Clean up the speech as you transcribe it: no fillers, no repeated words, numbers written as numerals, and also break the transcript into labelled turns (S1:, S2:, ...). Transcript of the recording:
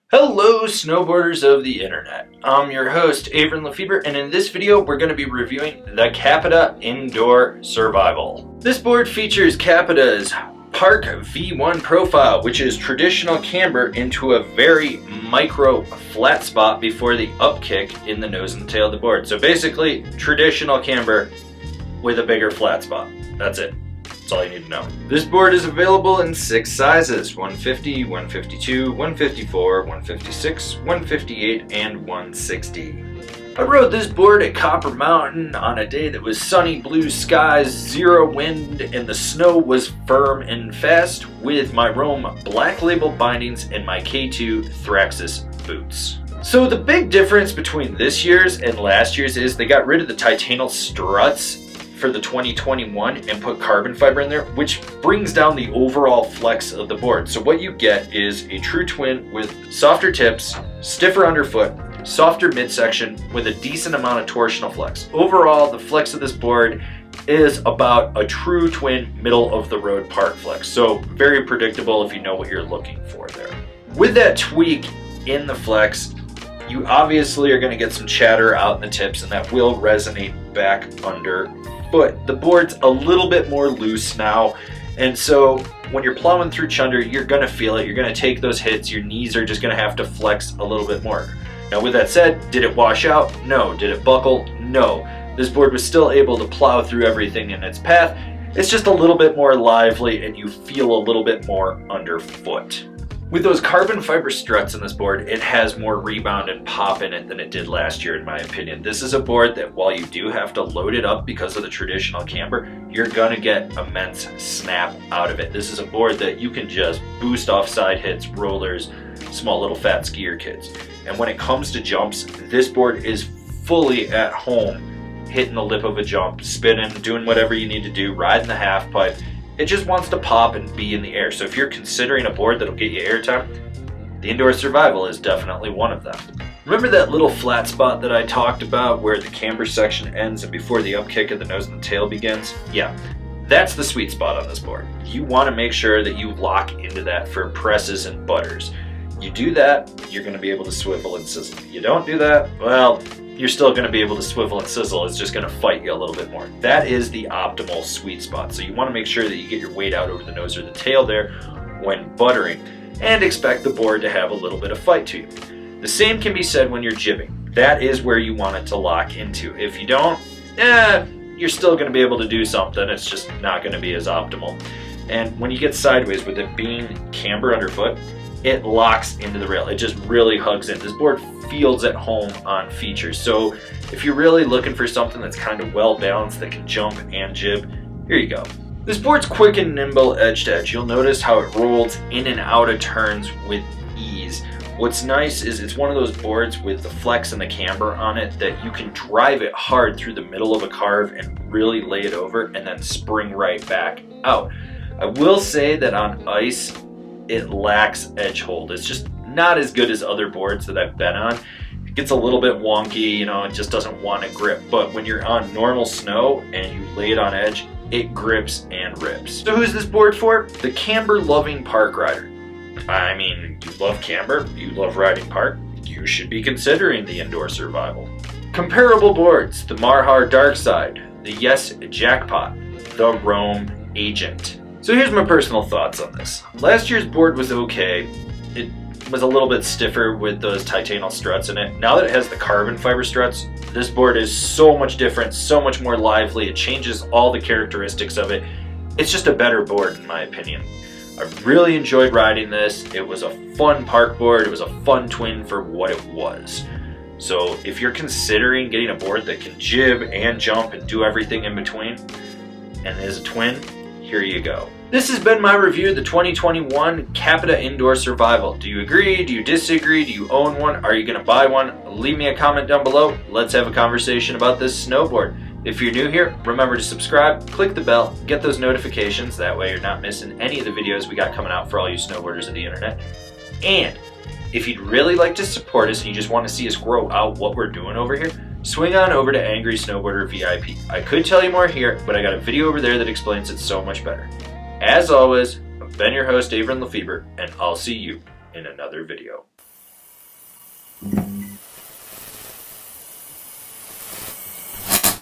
S1: Hello snowboarders of the internet. I'm your host Avran LeFeber, and in this video we're going to be reviewing the Capita Indoor Survival. This board features Capita's Park V1 profile, which is traditional camber into a very micro flat spot before the upkick in the nose and tail of the board. So basically traditional camber with a bigger flat spot. That's it. That's all you need to know. This board is available in 6 sizes: 150, 152, 154, 156, 158, and 160. I rode this board at Copper Mountain on a day that was sunny, blue skies, zero wind, and the snow was firm and fast with my Rome Black Label bindings and my K2 Thraxis boots. So the big difference between this year's and last year's is they got rid of the titanium struts for the 2021 and put carbon fiber in there, which brings down the overall flex of the board. So what you get is a true twin with softer tips, stiffer underfoot, softer midsection with a decent amount of torsional flex. Overall, the flex of this board is about a true twin middle of the road park flex. So very predictable if you know what you're looking for there. With that tweak in the flex, you obviously are going to get some chatter out in the tips, and that will resonate back under foot. The board's a little bit more loose now, and so when you're plowing through chunder, you're going to feel it. You're going to take those hits. Your knees are just going to have to flex a little bit more. Now with that said, did it wash out? No. Did it buckle? No. This board was still able to plow through everything in its path. It's just a little bit more lively and you feel a little bit more underfoot. With those carbon fiber struts in this board, it has more rebound and pop in it than it did last year, in my opinion. This is a board that while you do have to load it up because of the traditional camber, you're gonna get immense snap out of it. This is a board that you can just boost off side hits, rollers, small little fat skier kids. And when it comes to jumps, this board is fully at home, hitting the lip of a jump, spinning, doing whatever you need to do, riding the half pipe. It just wants to pop and be in the air. So if you're considering a board that'll get you airtime, the Indoor Survival is definitely one of them. Remember that little flat spot that I talked about where the camber section ends and before the upkick of the nose and the tail begins? Yeah, that's the sweet spot on this board. You want to make sure that you lock into that for presses and butters. You do that, you're going to be able to swivel and sizzle. You don't do that, well, you're still going to be able to swivel and sizzle. It's just going to fight you a little bit more. That is the optimal sweet spot. So you want to make sure that you get your weight out over the nose or the tail there when buttering, and expect the board to have a little bit of fight to you. The same can be said when you're jibbing. That is where you want it to lock into. If you don't, you're still going to be able to do something. It's just not going to be as optimal. And when you get sideways with it being camber underfoot, it locks into the rail. It just really hugs in. This board feels at home on features. So if you're really looking for something that's kind of well balanced that can jump and jib, here you go. This board's quick and nimble edge to edge. You'll notice how it rolls in and out of turns with ease. What's nice is it's one of those boards with the flex and the camber on it that you can drive it hard through the middle of a carve and really lay it over and then spring right back out. I will say that on ice, it lacks edge hold. It's just not as good as other boards that I've been on. It gets a little bit wonky, it just doesn't want to grip. But when you're on normal snow and you lay it on edge, it grips and rips. So who's this board for? The camber loving park rider. I mean, you love camber, you love riding park, you should be considering the Indoor Survival. Comparable boards: the Marhar Dark Side, the Yes Jackpot, the Rome Agent. So here's my personal thoughts on this. Last year's board was okay. It was a little bit stiffer with those titanium struts in it. Now that it has the carbon fiber struts, this board is so much different, so much more lively. It changes all the characteristics of it. It's just a better board in my opinion. I really enjoyed riding this. It was a fun park board. It was a fun twin for what it was. So if you're considering getting a board that can jib and jump and do everything in between and is a twin, here you go. This has been my review of the 2021 Capita Indoor Survival. Do you agree? Do you disagree? Do you own one? Are you going to buy one? Leave me a comment down below. Let's have a conversation about this snowboard. If you're new here, remember to subscribe, click the bell, get those notifications. That way you're not missing any of the videos we got coming out for all you snowboarders of the internet. And if you'd really like to support us and you just want to see us grow out what we're doing over here, swing on over to Angry Snowboarder VIP. I could tell you more here, but I got a video over there that explains it so much better. As always, I've been your host, Avran LeFeber, and I'll see you in another video. you.